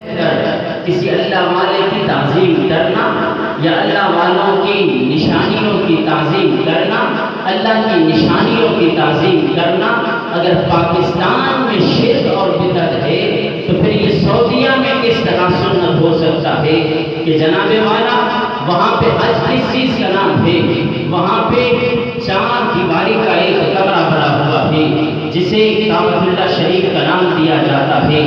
کسی اللہ والے کی تعظیم کرنا یا اللہ والوں کی نشانیوں کی تعظیم کرنا، اللہ کی نشانیوں کی تعظیم کرنا، اگر پاکستان میں شرک اور بدعت ہے تو پھر یہ سعودیہ میں کس طرح سنت ہو سکتا ہے کہ جناب والا وہاں پہ حج کس چیز کا نام ہے؟ وہاں پہ 4 دیواری کا ایک کمرہ بنا ہوا ہے جسے کعبۃ اللہ شریف کا نام دیا جاتا ہے۔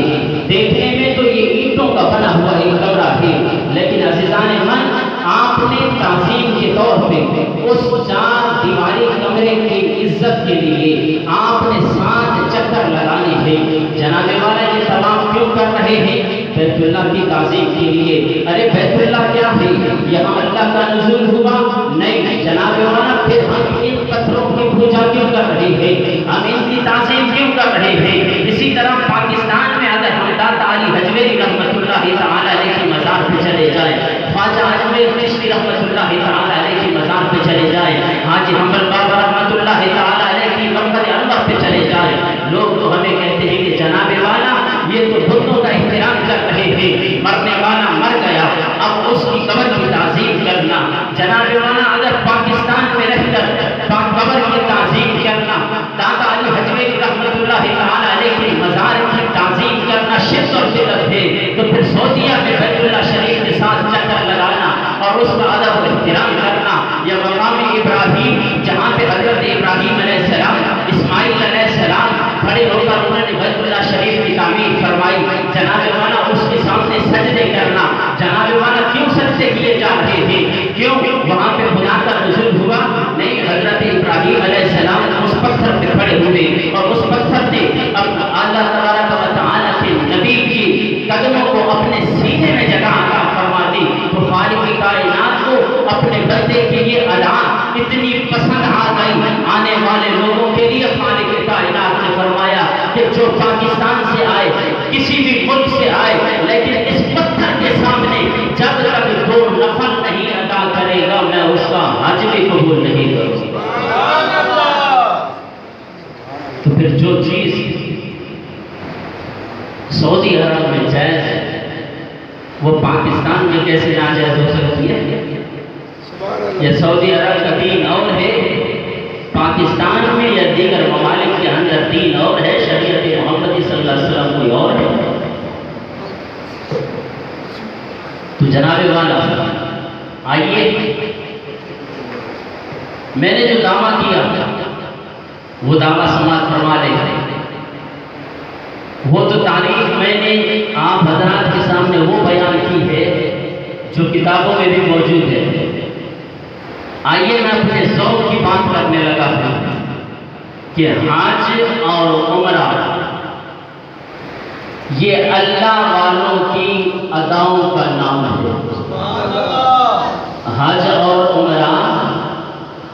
دیکھنے میں تو یہ اینٹوں کا بنا ہوا ایک کمرہ ہے، لیکن عزیزان من، آپ نے تعظیم کے طور پہ اس 4 دیواری کمرے کی عزت کے لیے آپ نے 7 چکر لگانے ہیں۔ جناب والا یہ تمام کیوں کر رہے ہیں؟ بیت اللہ کی تعظیم کے لیے۔ ارے بیت اللہ کیا ہے؟ یہاں اللہ کا نزول ہوا؟ نہیں جناب والا، پھر ہم ان پتھروں کی پوجا کیوں کر رہے ہیں؟ ہم ان کی تعظیم کیوں کر رہے ہیں؟ اسی طرح پاکستان میں اگر ہم داتا علی حجویری رحمۃ اللہ تعالی علیہ کی مزار پہ چلے جائیں، خواجہ اجمیر چشتی رحمۃ اللہ تعالی علیہ کی مزار پہ چلے جائیں، حاجی حنبل بابا رحمۃ اللہ تعالی علیہ کی مقبرہ انور پہ چلے جائیں، لوگ تو ہمیں کہتے ہیں کہ جناب والا یہ تو بتوں کا احترام کر رہے ہیں، مرنے والا مر گیا اب اس کی قبر کی تعظیم کرنا۔ جناب والا اگر پاکستان میں رہ کر قبر کی تعظیم کرنا، داتا علی حجویری رحمۃ اللہ تعالی علیہ کی مزار کی تعظیم کرنا شرک اور بدعت ہے، تو پھر سعودیہ میں بیت اللہ شریف کے ساتھ چکر لگانا اور اس کا ادب و احترام کرنا، یا مقام ابراہیم جہاں پہ حضرت ابراہیم علیہ السلام، اسماعیل علیہ السلام کھڑے ہو کر انہوں نے بیت اللہ شریف کی تعمیر فرمائی، جناب والا اس کے سامنے سجدے کرنا۔ جناب والا کیوں سجدے کیے جا رہے تھے؟ کیوں وہاں پہ خدا کا نزول ہوا؟ نہیں، حضرت ابراہیم علیہ السلام اس پتھر پہ کھڑے ہوئے اور اس پتھر نے اللہ تبارک و تعالیٰ کے نبی کی قدموں کو اپنے سینے میں جگہ عطا فرما دی۔ تو خالق کائنات کو اپنے بندے کے لیے ادا اتنی پسند آ گئی، آنے والے لوگوں کے لیے خالق کائنات نے فرمایا کہ جو پاکستان سے آئے، کسی بھی ملک سے آئے، لیکن اس پتھر کے سامنے جب تک 2 نفل نہیں ادا کرے گا میں اس کا حج بھی قبول نہیں کروں گا۔ تو پھر جو چیز سعودی عرب میں جائز ہے وہ پاکستان میں کیسے ناجائز ہو سکتی ہے؟ یہ سعودی عرب کا دین اور ہے، پاکستان میں یا دیگر ممالک کے اندر دین اور ہے، شریعت محمدی صلی اللہ علیہ وسلم کوئی اور ہے۔ تو جناب والا آئیے، میں نے جو دعویٰ کیا وہ دعویٰ سماعت فرما لے۔ وہ تو تعریف میں نے آپ حضرات کے سامنے وہ بیان کی ہے جو کتابوں میں بھی موجود ہے۔ آئیے میں اپنے ذوق کی بات کرنے لگا ہوں کہ حج اور عمرہ یہ اللہ والوں کی اداؤں کا نام ہے۔ حج اور عمرہ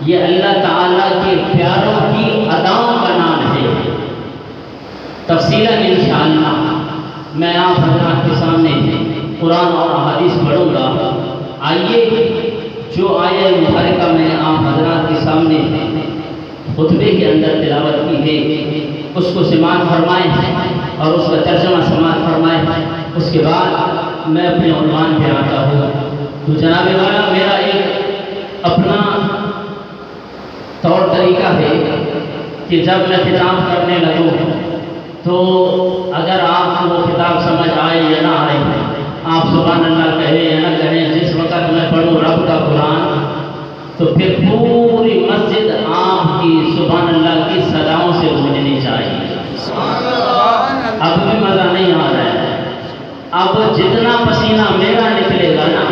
یہ اللہ تعالیٰ کے پیاروں کی اداؤں کا نام ہے۔ تفصیلاً انشاءاللہ میں آپ حضرات کے سامنے قرآن اور احادیث پڑھوں گا۔ آئیے جو آیہ مبارکہ میں نے آپ حضرات کے سامنے خطبے کے اندر تلاوت کی ہے اس کو سماعت فرمائیں اور اس کا ترجمہ سماعت فرمائیں، اس کے بعد میں اپنے عنوان پہ آتا ہوں۔ تو جناب والا میرا ایک اپنا طور طریقہ ہے کہ جب میں خطاب کرنے لگوں تو اگر آپ کو وہ خطاب سمجھ آئے یا نہ آئے، آپ سبحان اللہ کہیں یا نہ کہیں، جس وقت میں پڑھوں رب کا قرآن تو پھر پوری مسجد آپ کی سبحان اللہ کی صداؤں سے گونجنی چاہیے۔ اب بھی مزہ نہیں آ رہا ہے، اب جتنا پسینہ میرا نکلے گا نا،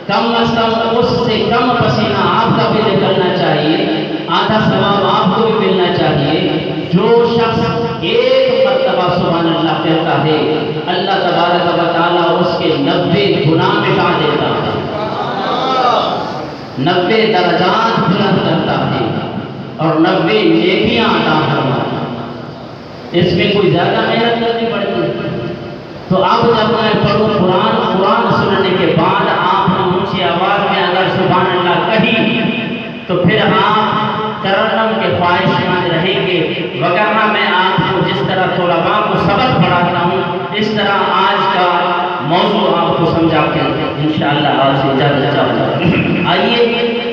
کم از کم اس سے کم پسینہ آپ کا بھی نکلنا چاہیے، آدھا ثواب آپ کو بھی ملنا چاہیے۔ جو شخص ایک مرتبہ سبحان اللہ کہتا ہے اللہ تبارک و تعالیٰ اس کے 90 گناہ مٹا دیتا ہے، 90 درجات بلند کرتا ہے اور 90 نیکیاں عطا فرماتا ہے۔ اس میں کوئی زیادہ محنت کرنی پڑتی ہے۔ تو اب جب میں پڑھوں قرآن سننے کے بعد آپ نے اونچی آواز میں اگر سبحان اللہ کہی تو پھر آپ ترنم کے خواہش مند رہیں گے، وگرنہ میں آپ کو جس طرح طلباء کو سبق پڑھاتا ہوں اس طرح آج کا کے انشاءاللہ آپ سے اجازت چاہتا ہوں۔ آئیے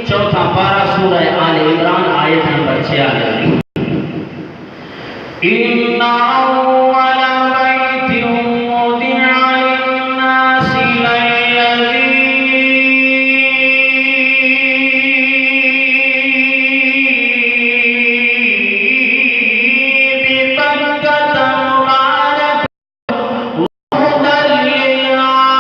چوتھا پارہ سورہ آل عمران آیت نمبر 46۔ إِنَّ أَوَّلَ بَيْتٍ وُضِعَ لِلنَّاسِ لَلَّذِي بِبَكَّةَ مُبَارَكًا وَهُدًى لِلْعَالَمِينَ۔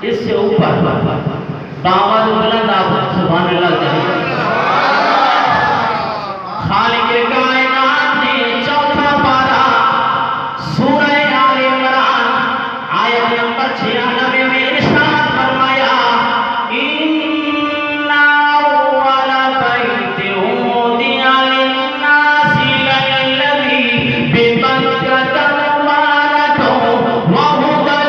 اس سے اوپر باوال بلند آپ سبحان اللہ کہیں۔ خالق کائنات نے چوتھا پارہ سورہ آل عمران آیت نمبر 96 میں ارشاد فرمایا إِنَّ أَوَّلَ بَيْتٍ وُضِعَ لِلنَّاسِ لَلَّذِي بِبَكَّةَ مُبَارَكًا وَهُدًى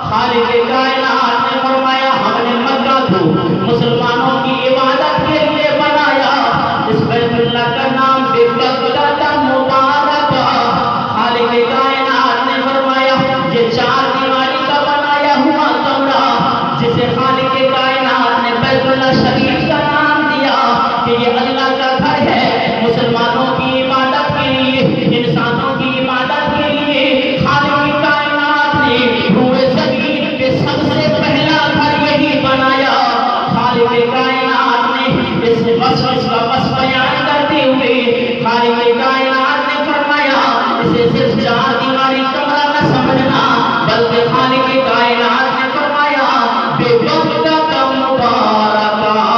خالق کائنات نے فرمایا ہم نے مکہ کو مسلمانوں کی عبادت کے لیے بنایا۔ اس بیت اللہ کا نام بکۃ مبارک۔ خالق کائنات نے فرمایا یہ 4 دیواری کا بنایا ہوا کمرہ جسے خالق کائنات نے بیت اللہ شریف کا نام دیا کہ یہ اللہ کا گھر ہے، مسلمانوں کی عبادت کے لیے، انسانوں کی عبادت کے لیے خالق کائنات نے روئے زمین پہ سب سے پہلا گھر یہی بنایا۔ خالق کائنات نے اس کا وصف بیان کرتے ہوئے خالق کائنات نے فرمایا اسے صرف 4 دیواری کمرہ نہ سمجھنا، بلکہ خالق کائنات نے فرمایا بِبَكَّةَ مُبَارَكًا۔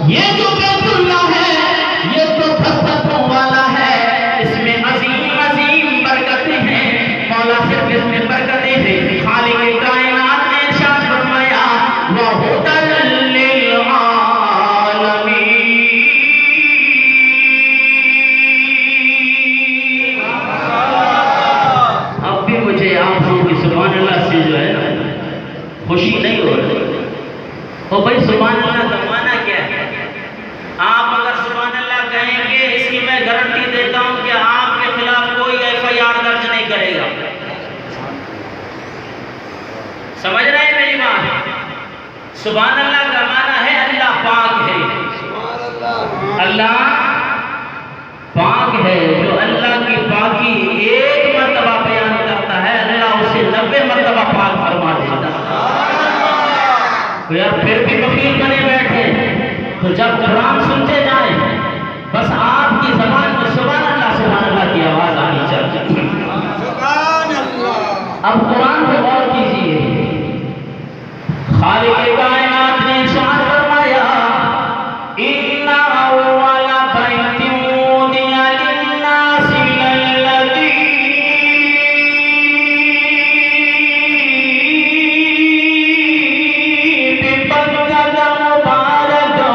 یہ جو بیت اللہ ہے یہ تو برکتوں والا ہے، اس میں عظیم عظیم برکتیں ہیں۔ مولا صرف اس میں برکتیں ہیں۔ خالق کائنات نے ارشاد فرمایا وَهُدًى لِلْعَالَمِينَ۔ اب بھی مجھے آپ لوگوں کی سبحان اللہ سے جو ہے نا خوشی نہیں ہو رہی۔ او بھائی سبحان اللہ کا معنی کیا ہے؟ آپ اگر سبحان اللہ کہیں گے اس کی میں گارنٹی دیتا ہوں کہ آپ کے خلاف کوئی FIR درج نہیں کرے گا۔ سمجھ رہے ہیں میری بات؟ سبحان اللہ کا معنی ہے اللہ پاک ہے۔ اللہ پاک ہے، جو اللہ کی پاکی ایک مرتبہ بیان کرتا ہے اللہ اسے 90 مرتبہ پاک فرما دیتا ہے۔ تو یار پھر بھی وکیل بنے بیٹھے تو جب قرآن سنتے جائیں بس آپ کی زبان میں سبحان اللہ کی آواز آنی چاہیے۔ اب قرآن پہ غور کیجیے۔ خالق کائنات نے ارشاد فرمایا إِنَّ أَوَّلَ بَيْتٍ وُضِعَ لِلنَّاسِ لَلَّذِي بِبَكَّةَ مُبَارَكًا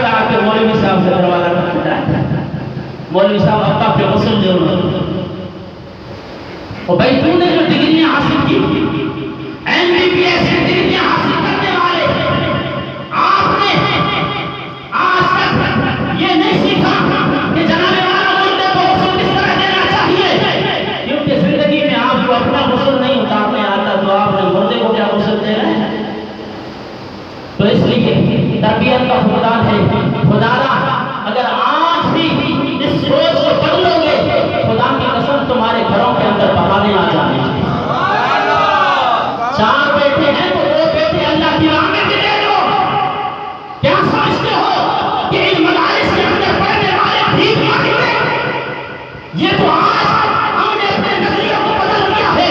تھا آ کے مولوی صاحب سے دروازہ کھٹکھٹایا، مولوی صاحب ابا پہ غسل دے انہوں، اور بھائی تو نے جو ڈگریاں حاصل کی MBBS کی ڈگریاں حاصل کرنے والے آپ نے آج تک یہ نہیں سیکھا کہ جناب والا مردے کو غسل کس طرح دینا چاہیے، کیونکہ زندگی میں آپ کو اپنا غسل نہیں اتارنے آتا تو آپ نے مردے کو کیا غسل دینا ہے؟ تو اس لیے تربیت کا فقدان ہے۔ خدا را اگر آج بھی اس سوچ کو بدلو گے، خدا کی قسم تمہارے گھروں کے اندر بہانے آ جانے ہیں۔ 4 بیٹے ہیں تو 2 بیٹے اللہ کی راہ میں دے دو۔ کیا سمجھتے ہو کہ ان مدارس کے اندر پڑھنے والے بھیک مانگتے ہیں؟ یہ تو آج ہم نے اپنے نظریوں کو بدل دیا ہے۔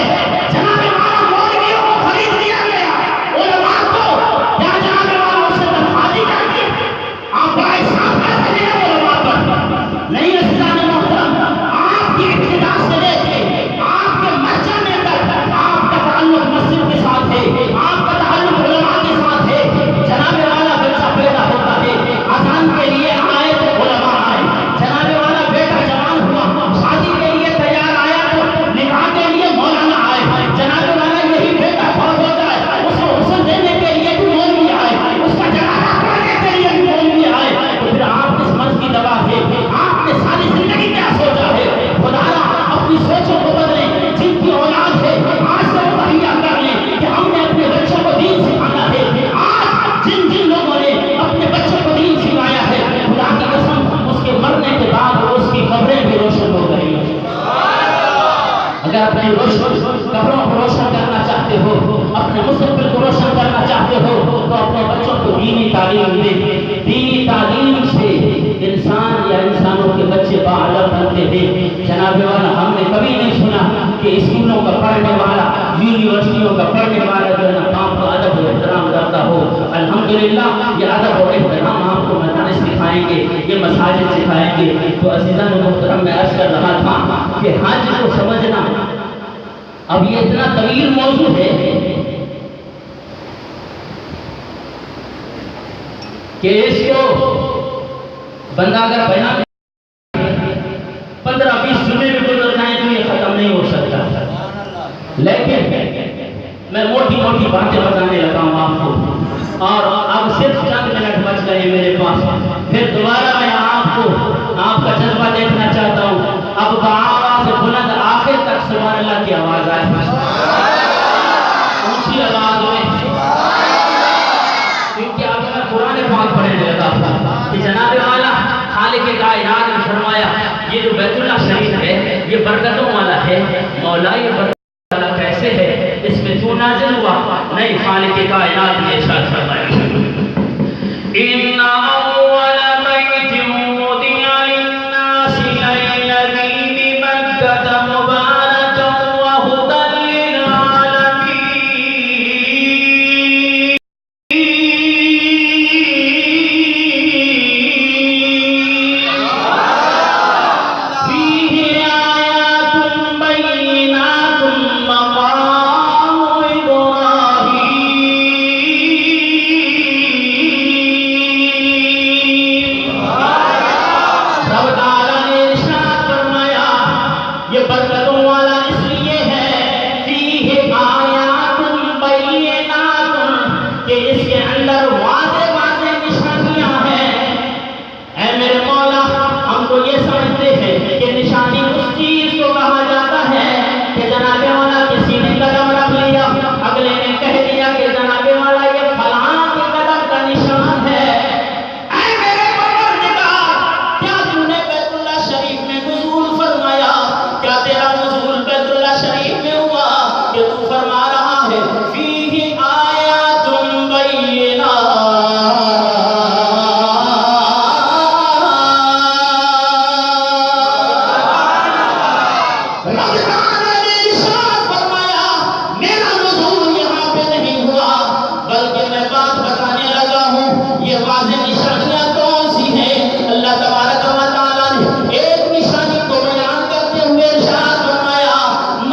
جناب والا مولویوں کو خرید لیا گیا، علماء کو کیا جناب والا اسے تنخواہ دی جاتی ہے؟ آپ بڑا احسان کرتے ہیں علماء پر، نہیں عزیزان محترم، آپ کی ابتدا سے لے کے آپ کے مرجع میں تک آپ کا تعلق مسجد کے ساتھ ہے، آپ کا تعلق علماء کے ساتھ ہے۔ جناب والا بچہ پیدا ہوتا ہے، اذان کے لیے آئے تو علماء آئے، جناب والا بیٹا جوان ہوا، شادی کے لیے تیار آیا تو نکاح کے لیے مولانا آئے، جناب والا یہی بیٹا فوت ہو جائے اس کو غسل دینے کے لیے بھی مولوی آئے، اس کا جنازہ پڑھنے کے لیے بھی مولوی آئے، تو پھر آپ کس مرض کی دوا ہے؟ آپ نے ساری زندگی کیا سوچا ہے؟ خدا را اپنی سوچوں کو بدلیں، جن کی اولاد ہے آج سے مہیا کر لیں کہ ہم نے اپنے بچوں کو دین سکھانا ہے۔ آج جن جن لوگوں نے اپنے بچوں کو دین سکھایا ہے، خدا کی قسم اس کے مرنے کے بعد اس کی قبریں بھی روشن ہو گئی ہیں۔ اگر اپنی قبروں کو روشن کرنا چاہتے ہو، اپنے مستقبل کو روشن کرنا چاہتے ہو تو اپنے بچوں کو دینی تعلیم دے۔ دینی تعلیم سے انسان یا انسانوں کے بچے باادب بنتے ہیں۔ جناب والا ہم نے کبھی نہیں سنا کہ اسکولوں کا پڑھنے والا، یونیورسٹیوں کا پڑھنے والا جو ہے نا کام کا ادب و احترام کرتا ہو۔ الحمدللہ یہ ادب و احترام آپ کو مدارس سکھائیں گے، یہ مساجد سکھائیں گے۔ تو عزیزان محترم میں عرض کر رہا تھا کہ حج کو سمجھنا اب یہ اتنا طویل موضوع ہے کہ اس کو بندہ اگر بیان 15-20 جمعے میں گزر جائیں تو یہ ختم نہیں ہو سکتا، لیکن میں موٹی موٹی باتیں بتانے لگا ہوں آپ کو، اور اب صرف چند منٹ بچ گئے میرے پاس، پھر دوبارہ میں آپ کو آپ کا جذبہ دیکھنا چاہتا ہوں۔ اب بآواز بلند آخر تک سبحان اللہ کی آواز آئے، اونچی آواز میں، کیونکہ اب میں قرآن پاک پڑھنے لگا تھا کہ جناب والا خالق کائنات نے فرمایا یہ جو بیت اللہ شریف ہے یہ برکتوں والا ہے۔ مولا یہ برکتوں والا کیسے ہے؟ اس میں تو نازل ہوا؟ نہیں، خالق کائنات نے ارشاد فرمایا ان اول بیت وضع للناس للذی ببکۃ مبارکا وہدی للعالمین فیہ آیات بینات مقام ابراہیم۔ رب تعالیٰ نے ارشاد فرمایا یہ برکتوں والا اس لیے ہے، فیہ آیات بینات، کہ اس کے اندر واضح واضح نشانیاں ہیں۔ اے میرے مولا ہم تو یہ سمجھتے ہیں کہ نشانی اس چیز کو کہا جاتا ہے کہ جناب والا کسی نے قدم رکھ لیا، اگلے نے کہہ دیا کہ جناب والا یہ فلاں کے قدم کا نشان ہے۔ اے میرے پروردگار، کیا تو نے بیت اللہ شریف میں نزول فرمایا؟ کیا تیرا نزول بیت اللہ شریف میں ہوا کہ تو فرما رہا ہے فیہ آیات بینات؟ رب تعالیٰ نے ارشاد فرمایا میرا نزول یہاں پہ نہیں ہوا، بلکہ میں بات بتانے لگا ہوں یہ واضح نشانیاں کون سی ہیں۔ اللہ تبارک و تعالیٰ نے ایک نشانی کو بیان کرتے ہوئے ارشاد فرمایا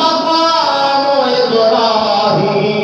مقام ابراہیم۔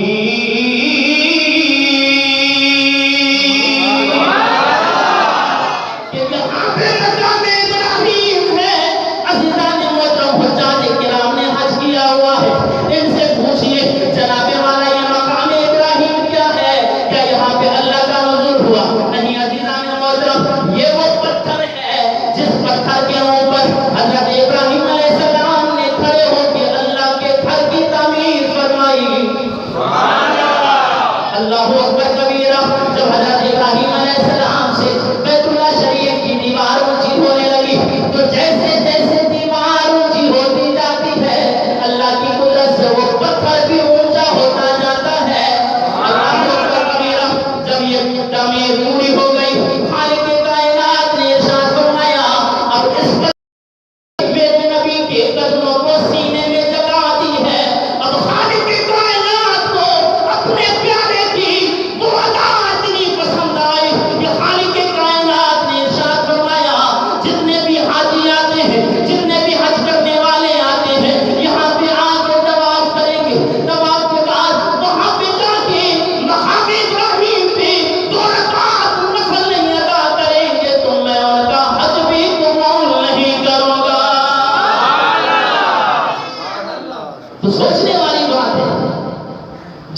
تو سوچنے والی بات ہے،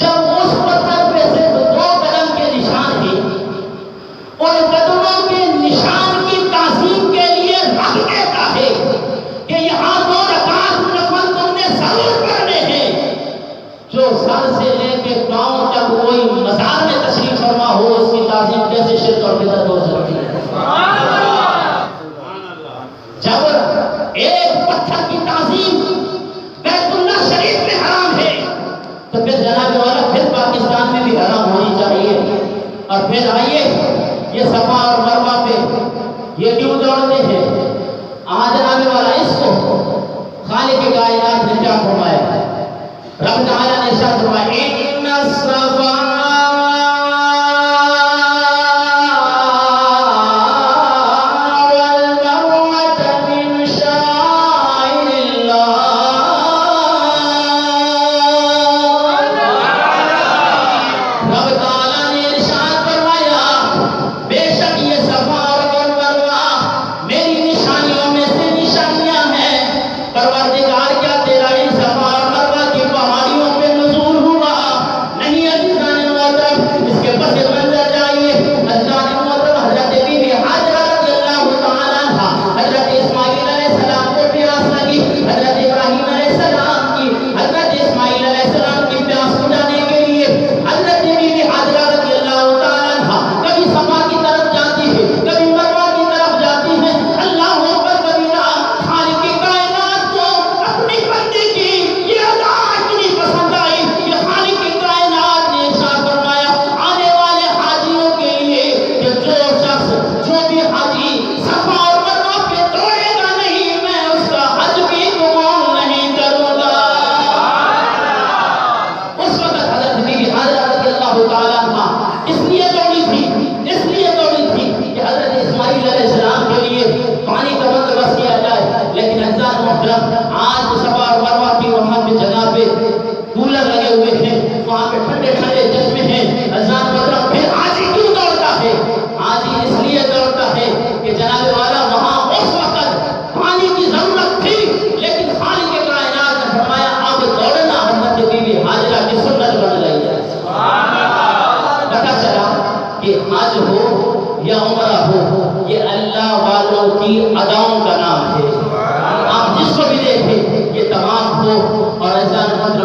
جب اس پتھر پہ صرف 2 قدم کے نشان ہیں، اور قدموں کے نشان کی تعظیم کے لیے رکھ دیتا ہے کہ یہاں 2 رکعت نفل تم نے ضرور کرنے ہیں، جو سر سے لے کے پاؤں تک کوئی مزار میں تشریف فرما ہو، اس کی تعظیم کیسے شرک اور بدعت ہو سکتی ہے؟ جب ایک پتھر کی تعظیم بیت اللہ شریف میں حرام ہے تو پھر جناب والا پھر پاکستان میں بھی حرام ہونی چاہیے۔ اور پھر آئیے یہ صفا اور مروہ پہ یہ کیوں دوڑتے ہیں؟ جناب والا اس کو خالق کائنات نے کیا فرمایا؟ رب تعالیٰ نے ارشاد فرمایا ان الصفا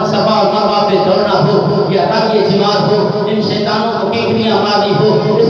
صفا اور مروہ پہ دوڑنا ہو یا رب یہ جماعت ہو، ان شیطانوں کو کیکریاں مارنی ہو، اس